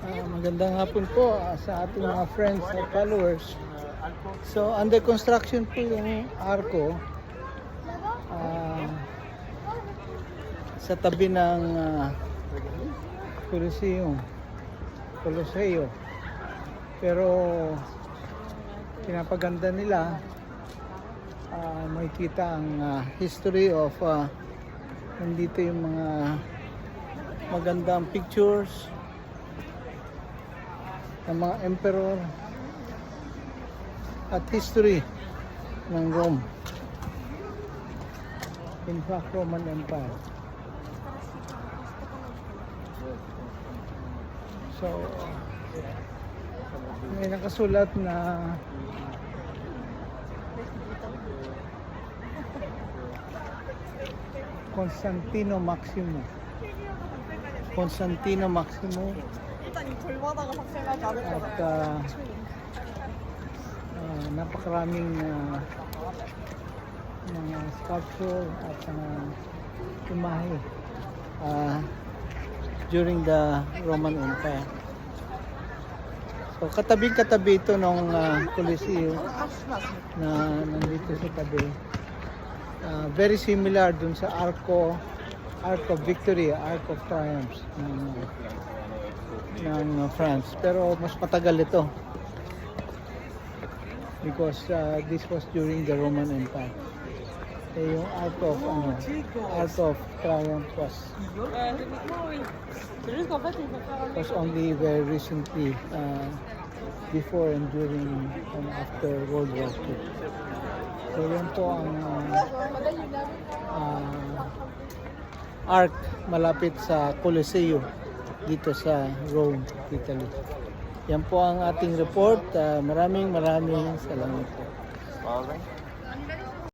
Magandang hapon po sa ating mga friends at followers. So, under construction po yung Arco sa tabi ng Coliseo. Pero pinapaganda nila, makikita ang history of nandito yung mga magandang pictures ng mga emperor at history ng Rome. In fact, Roman Empire. So, may nakasulat na Constantino Maximo. At napakaraming mga sculpture at imahe during the Roman Empire. So katabi ito ng Coliseo na nandito sa tabi. Very similar dun sa Arc of Victory, Arc of Triumph ng France, pero mas matagal ito because this was during the Roman Empire. Yung Arc of Triumph was only very recently, before and during and after World War II. So yan po ang Arc malapit sa Coliseo dito sa Rome, Italy. Yan po ang ating report. Maraming salamat po.